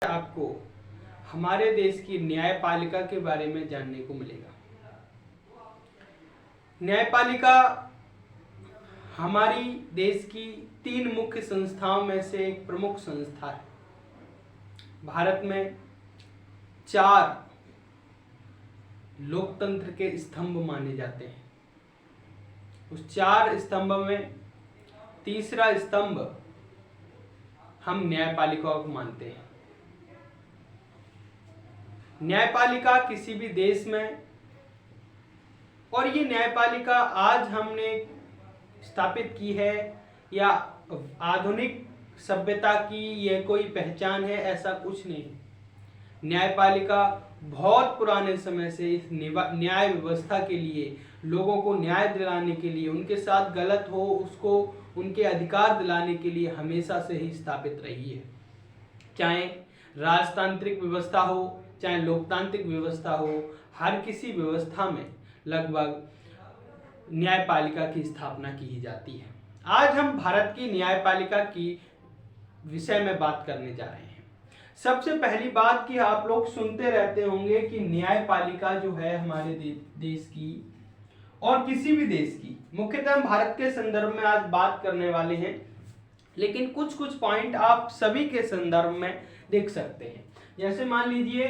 आपको हमारे देश की न्यायपालिका के बारे में जानने को मिलेगा। न्यायपालिका हमारी देश की 3 मुख्य संस्थाओं में से एक प्रमुख संस्था है। भारत में 4 लोकतंत्र के स्तंभ माने जाते हैं। उस 4 स्तंभ में तीसरा स्तंभ हम न्यायपालिका को मानते हैं। न्यायपालिका किसी भी देश में, और ये न्यायपालिका आज हमने स्थापित की है या आधुनिक सभ्यता की ये कोई पहचान है, ऐसा कुछ नहीं। न्यायपालिका बहुत पुराने समय से इस न्याय व्यवस्था के लिए, लोगों को न्याय दिलाने के लिए, उनके साथ गलत हो उसको उनके अधिकार दिलाने के लिए हमेशा से ही स्थापित रही है। चाहे राजतांत्रिक व्यवस्था हो, चाहे लोकतांत्रिक व्यवस्था हो, हर किसी व्यवस्था में लगभग न्यायपालिका की स्थापना की जाती है। आज हम भारत की न्यायपालिका की विषय में बात करने जा रहे हैं। सबसे पहली बात कि आप लोग सुनते रहते होंगे कि न्यायपालिका जो है हमारे देश की और किसी भी देश की, मुख्यतः हम भारत के संदर्भ में आज बात करने वाले हैं, लेकिन कुछ पॉइंट आप सभी के संदर्भ में देख सकते हैं। जैसे मान लीजिए,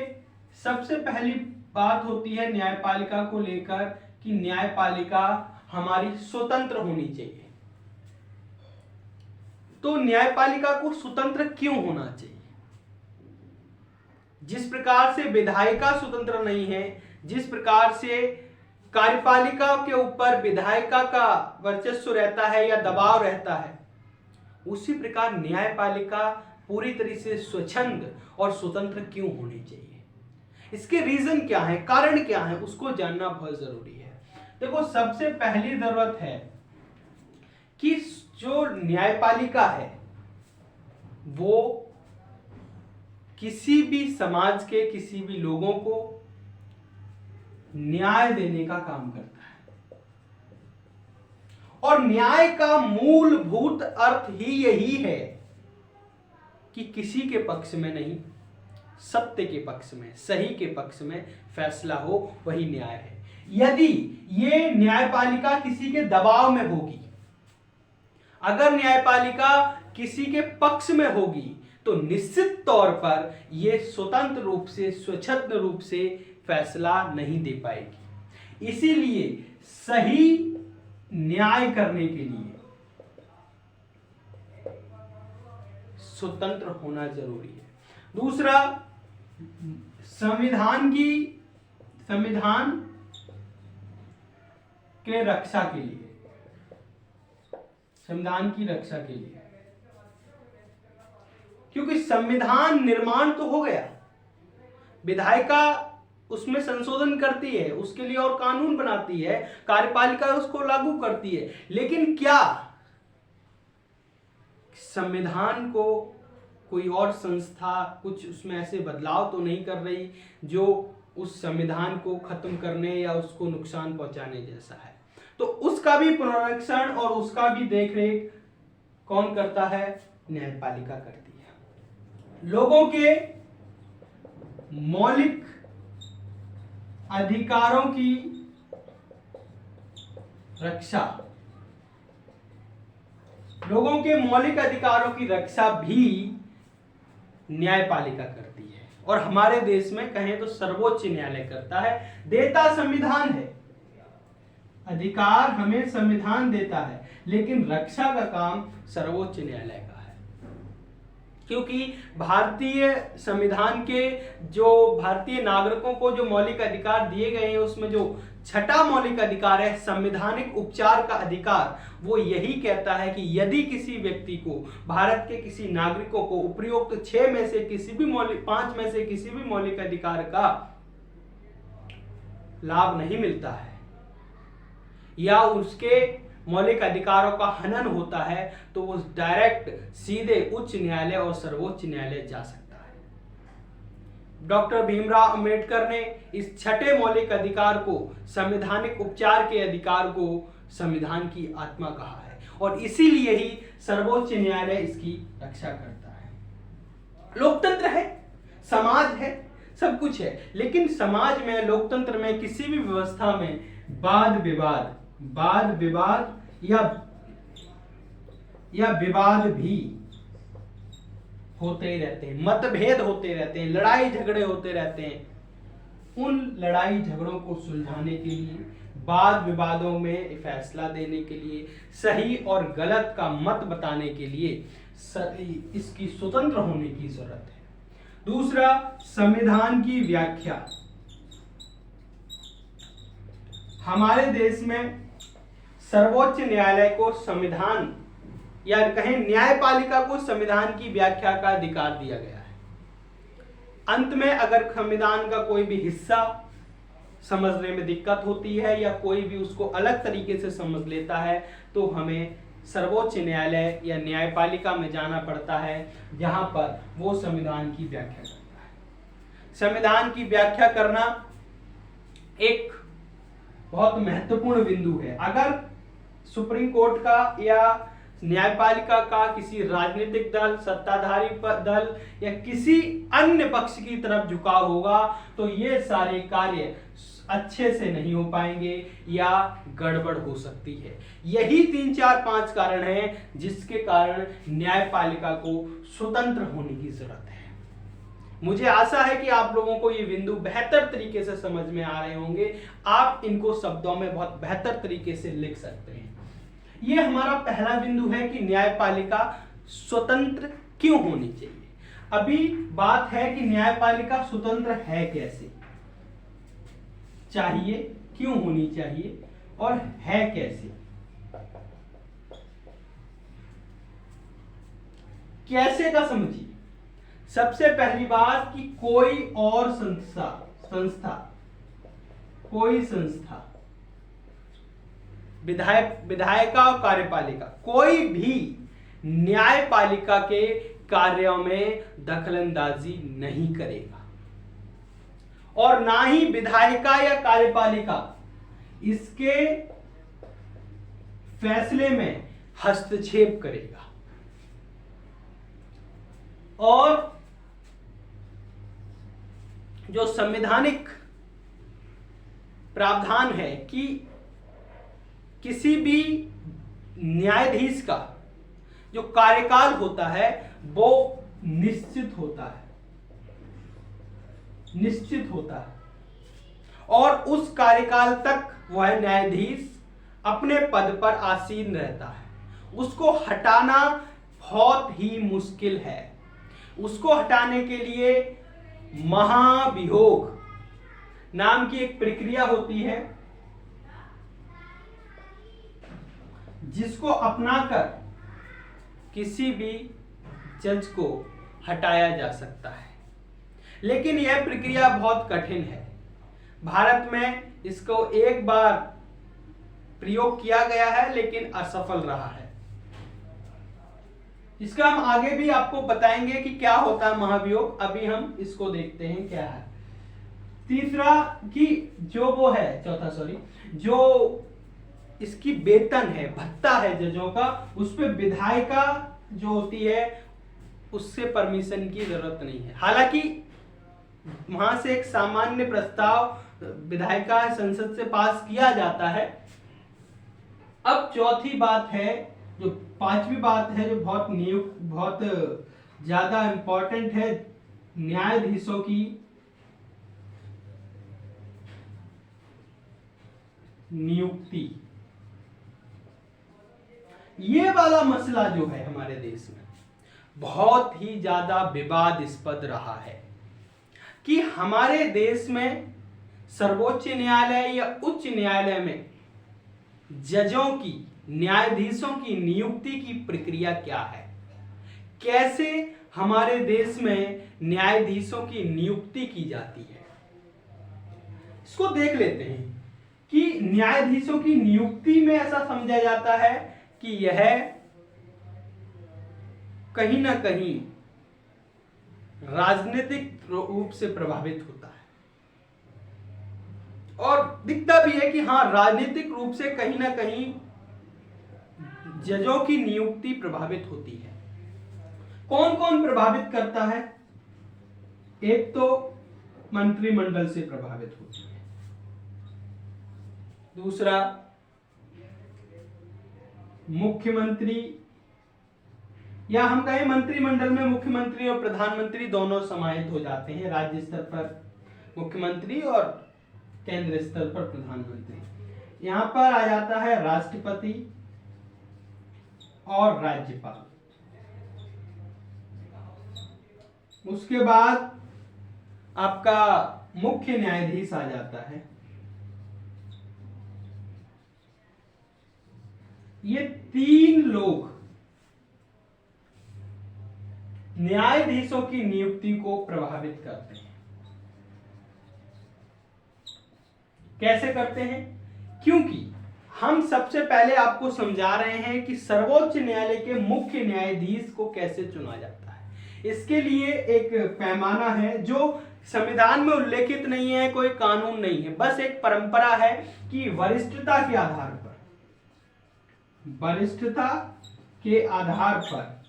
सबसे पहली बात होती है न्यायपालिका को लेकर कि न्यायपालिका हमारी स्वतंत्र होनी चाहिए। तो न्यायपालिका को स्वतंत्र क्यों होना चाहिए? जिस प्रकार से विधायिका स्वतंत्र नहीं है, जिस प्रकार से कार्यपालिका के ऊपर विधायिका का वर्चस्व रहता है या दबाव रहता है, उसी प्रकार न्यायपालिका पूरी तरह से स्वच्छंद और स्वतंत्र क्यों होनी चाहिए? इसके रीजन क्या है, कारण क्या है, उसको जानना बहुत जरूरी है। देखो, सबसे पहली जरूरत है कि जो न्यायपालिका है वो किसी भी समाज के किसी भी लोगों को न्याय देने का काम करता है, और न्याय का मूलभूत अर्थ ही यही है कि किसी के पक्ष में नहीं, सत्य के पक्ष में, सही के पक्ष में फैसला हो, वही न्याय है। यदि ये न्यायपालिका किसी के दबाव में होगी, अगर न्यायपालिका किसी के पक्ष में होगी, तो निश्चित तौर पर यह स्वतंत्र रूप से, स्वच्छंद रूप से फैसला नहीं दे पाएगी। इसीलिए सही न्याय करने के लिए स्वतंत्र होना जरूरी है। दूसरा, संविधान के रक्षा के लिए, संविधान की रक्षा के लिए, क्योंकि संविधान निर्माण तो हो गया, विधायिका उसमें संशोधन करती है, उसके लिए और कानून बनाती है, कार्यपालिका उसको लागू करती है, लेकिन क्या संविधान को कोई और संस्था कुछ उसमें ऐसे बदलाव तो नहीं कर रही जो उस संविधान को खत्म करने या उसको नुकसान पहुंचाने जैसा है? तो उसका भी पुनरीक्षण और उसका भी देखरेख कौन करता है? न्यायपालिका करती है। लोगों के मौलिक अधिकारों की रक्षा, लोगों के मौलिक अधिकारों की रक्षा भी न्यायपालिका करती है, और हमारे देश में कहें तो सर्वोच्च न्यायालय करता है। देता संविधान है, अधिकार हमें संविधान देता है, लेकिन रक्षा का काम सर्वोच्च न्यायालय का है, क्योंकि भारतीय संविधान के जो भारतीय नागरिकों को जो मौलिक अधिकार दिए गए हैं, उसमें जो 6वां मौलिक अधिकार है, संवैधानिक उपचार का अधिकार, वो यही कहता है कि यदि किसी व्यक्ति को, भारत के किसी नागरिकों को उपयुक्त 6 में से किसी भी 5 में से किसी भी मौलिक अधिकार का लाभ नहीं मिलता है या उसके मौलिक अधिकारों का हनन होता है, तो वो डायरेक्ट सीधे उच्च न्यायालय और सर्वोच्च न्यायालय जा सकता है। डॉक्टर भीमराव अंबेडकर ने इस 6ठे मौलिक अधिकार को, संवैधानिक उपचार के अधिकार को, संविधान की आत्मा कहा है, और इसीलिए ही सर्वोच्च न्यायालय इसकी रक्षा करता है। लोकतंत्र है, सब कुछ है, लेकिन समाज में, लोकतंत्र में, किसी भी व्यवस्था में वाद विवाद या विवाद भी होते ही रहते हैं, मतभेद होते रहते हैं, लड़ाई झगड़े होते रहते हैं। उन लड़ाई झगड़ों को सुलझाने के लिए, वाद विवादों में फैसला देने के लिए, सही और गलत का मत बताने के लिए इसकी स्वतंत्र होने की जरूरत है। दूसरा, संविधान की व्याख्या। हमारे देश में सर्वोच्च न्यायालय को संविधान या कहें न्यायपालिका को संविधान की व्याख्या का अधिकार दिया गया है। अंत में अगर संविधान का कोई भी हिस्सा समझने में दिक्कत होती है या कोई भी उसको अलग तरीके से समझ लेता है तो हमें सर्वोच्च न्यायालय या न्यायपालिका में जाना पड़ता है, जहां पर वो संविधान की व्याख्या करता है। संविधान की व्याख्या करना एक बहुत महत्वपूर्ण बिंदु है। अगर सुप्रीम कोर्ट का या न्यायपालिका का किसी राजनीतिक दल, सत्ताधारी दल या किसी अन्य पक्ष की तरफ झुकाव होगा तो ये सारे कार्य अच्छे से नहीं हो पाएंगे या गड़बड़ हो सकती है। यही 3, 4, 5 कारण हैं जिसके कारण न्यायपालिका को स्वतंत्र होने की जरूरत है। मुझे आशा है कि आप लोगों को ये बिंदु बेहतर तरीके से समझ में आ रहे होंगे। आप इनको शब्दों में बहुत बेहतर तरीके से लिख सकते हैं। ये हमारा पहला बिंदु है कि न्यायपालिका स्वतंत्र क्यों होनी चाहिए। अभी बात है कि न्यायपालिका स्वतंत्र है कैसे, चाहिए, क्यों होनी चाहिए और है कैसे। कैसे का समझिए। सबसे पहली बात कि कोई और संस्था विधायिका और कार्यपालिका कोई भी न्यायपालिका के कार्यों में दखलंदाजी नहीं करेगा और ना ही विधायिका या कार्यपालिका इसके फैसले में हस्तक्षेप करेगा। और जो संवैधानिक प्रावधान है कि किसी भी न्यायाधीश का जो कार्यकाल होता है वो निश्चित होता है और उस कार्यकाल तक वह न्यायाधीश अपने पद पर आसीन रहता है। उसको हटाना बहुत ही मुश्किल है। उसको हटाने के लिए महाभियोग नाम की एक प्रक्रिया होती है जिसको अपनाकर किसी भी जज को हटाया जा सकता है, लेकिन यह प्रक्रिया बहुत कठिन है। भारत में इसको एक बार प्रयोग किया गया है लेकिन असफल रहा है। इसका हम आगे भी आपको बताएंगे कि क्या होता है महाभियोग। अभी हम इसको देखते हैं क्या है। तीसरा कि जो इसकी वेतन है, भत्ता है जजों का, उस पे विधायिका जो होती है उससे परमिशन की जरूरत नहीं है। हालांकि वहां से एक सामान्य प्रस्ताव विधायिका संसद से पास किया जाता है। अब चौथी बात है, जो पांचवी बात है, जो बहुत ज्यादा इंपॉर्टेंट है, न्यायाधीशों की नियुक्ति। ये वाला मसला जो है हमारे देश में बहुत ही ज्यादा विवादास्पद रहा है कि हमारे देश में सर्वोच्च न्यायालय या उच्च न्यायालय में जजों की, न्यायाधीशों की नियुक्ति की प्रक्रिया क्या है। कैसे हमारे देश में न्यायाधीशों की नियुक्ति की जाती है, इसको देख लेते हैं। कि न्यायाधीशों की नियुक्ति में ऐसा समझा जाता है कि यह कहीं ना कहीं राजनीतिक रूप से प्रभावित होता है और दिखता भी है कि हाँ, राजनीतिक रूप से कहीं ना कहीं जजों की नियुक्ति प्रभावित होती है। कौन कौन प्रभावित करता है? एक तो मंत्रिमंडल से प्रभावित होती है। दूसरा, मुख्यमंत्री, या हम कहें मंत्रिमंडल में मुख्यमंत्री और प्रधानमंत्री दोनों समाहित हो जाते हैं। राज्य स्तर पर मुख्यमंत्री और केंद्र स्तर पर प्रधानमंत्री। यहां पर आ जाता है राष्ट्रपति और राज्यपाल। उसके बाद आपका मुख्य न्यायाधीश आ जाता है। ये तीन लोग न्यायाधीशों की नियुक्ति को प्रभावित करते हैं। कैसे करते हैं? क्योंकि हम सबसे पहले आपको समझा रहे हैं कि सर्वोच्च न्यायालय के मुख्य न्यायाधीश को कैसे चुना जाता है। इसके लिए एक पैमाना है जो संविधान में उल्लेखित नहीं है, कोई कानून नहीं है, बस एक परंपरा है कि वरिष्ठता के आधार पर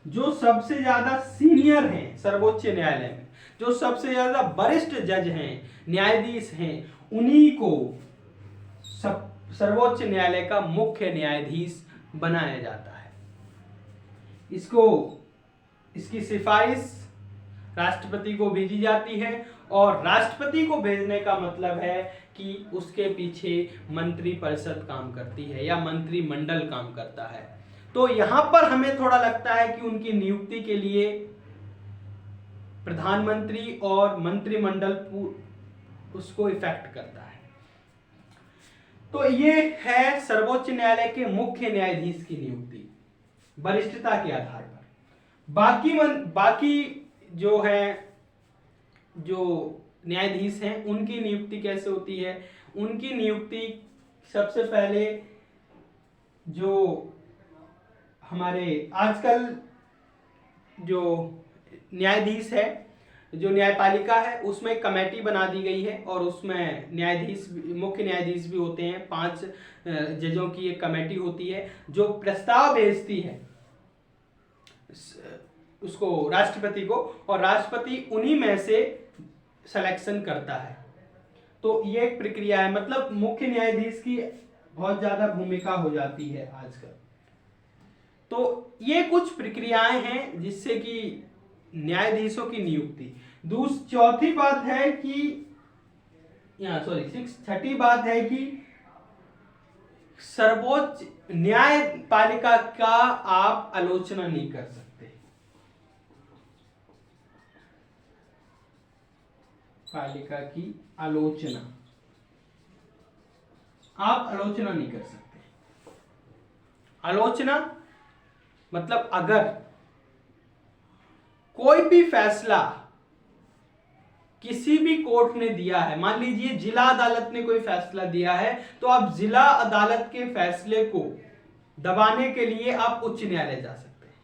जो सबसे ज्यादा सीनियर हैं सर्वोच्च न्यायालय में, जो सबसे ज्यादा वरिष्ठ जज हैं, न्यायाधीश हैं, उन्हीं को सर्वोच्च न्यायालय का मुख्य न्यायाधीश बनाया जाता है। इसकी सिफारिश राष्ट्रपति को भेजी जाती है और राष्ट्रपति को भेजने का मतलब है कि उसके पीछे मंत्रिपरिषद काम करती है या मंत्रिमंडल काम करता है। तो यहां पर हमें थोड़ा लगता है कि उनकी नियुक्ति के लिए प्रधानमंत्री और मंत्रिमंडल उसको इफेक्ट करता है। तो ये है सर्वोच्च न्यायालय के मुख्य न्यायाधीश की नियुक्ति वरिष्ठता के आधार पर। बाकी जो न्यायाधीश हैं उनकी नियुक्ति कैसे होती है? उनकी नियुक्ति सबसे पहले जो हमारे आजकल जो न्यायाधीश है, जो न्यायपालिका है, उसमें एक कमेटी बना दी गई है और उसमें मुख्य न्यायाधीश भी होते हैं। 5 जजों की एक कमेटी होती है जो प्रस्ताव भेजती है उसको राष्ट्रपति को, और राष्ट्रपति उन्हीं में से सिलेक्शन करता है। तो ये एक प्रक्रिया है, मतलब मुख्य न्यायाधीश की बहुत ज्यादा भूमिका हो जाती है आजकल। तो ये कुछ प्रक्रियाएं हैं जिससे कि न्यायाधीशों की नियुक्ति। चौथी बात है कि छठी बात है कि सर्वोच्च न्यायपालिका का आप आलोचना नहीं कर सकते। पालिका की आलोचना आप आलोचना नहीं कर सकते। आलोचना मतलब अगर कोई भी फैसला किसी भी कोर्ट ने दिया है, मान लीजिए जिला अदालत ने कोई फैसला दिया है, तो आप जिला अदालत के फैसले को दबाने के लिए आप उच्च न्यायालय जा सकते हैं।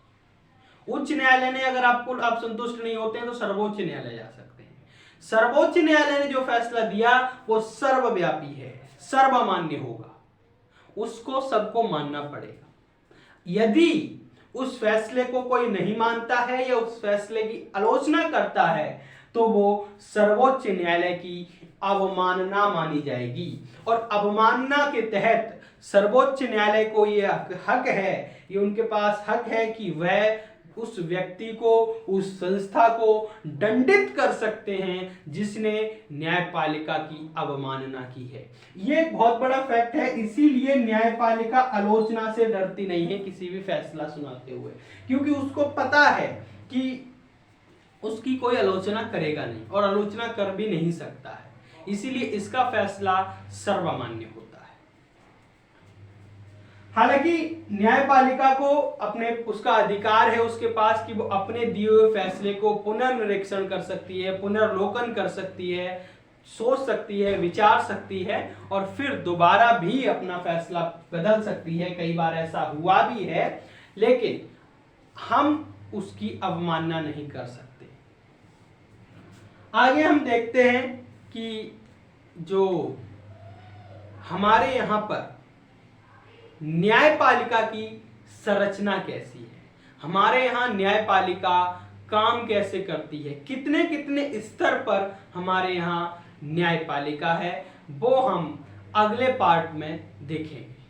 उच्च न्यायालय ने अगर आप संतुष्ट नहीं होते हैं तो सर्वोच्च न्यायालय जा सकते हैं। सर्वोच्च न्यायालय ने जो फैसला दिया वो सर्वव्यापी है, सर्वमान्य होगा, उसको सबको मानना पड़ेगा। यदि उस फैसले को कोई नहीं मानता है या उस फैसले की आलोचना करता है तो वो सर्वोच्च न्यायालय की अवमानना मानी जाएगी। और अवमानना के तहत सर्वोच्च न्यायालय को ये हक है, ये उनके पास हक है कि वह उस व्यक्ति को, उस संस्था को दंडित कर सकते हैं जिसने न्यायपालिका की अवमानना की है। ये एक बहुत बड़ा फैक्ट है, इसीलिए न्यायपालिका आलोचना से डरती नहीं है किसी भी फैसला सुनाते हुए, क्योंकि उसको पता है कि उसकी कोई आलोचना करेगा नहीं और आलोचना कर भी नहीं सकता है, इसीलिए इसका फैसला सर्वमान्य होता है। हालांकि न्यायपालिका को उसका अधिकार है उसके पास कि वो अपने दिए हुए फैसले को पुनर्निरीक्षण कर सकती है, पुनर्लोकन कर सकती है, सोच सकती है, विचार सकती है और फिर दोबारा भी अपना फैसला बदल सकती है। कई बार ऐसा हुआ भी है, लेकिन हम उसकी अवमानना नहीं कर सकते। आगे हम देखते हैं कि जो हमारे यहाँ पर न्यायपालिका की संरचना कैसी है। हमारे यहाँ न्यायपालिका काम कैसे करती है, कितने कितने स्तर पर हमारे यहाँ न्यायपालिका है, वो हम अगले पार्ट में देखेंगे।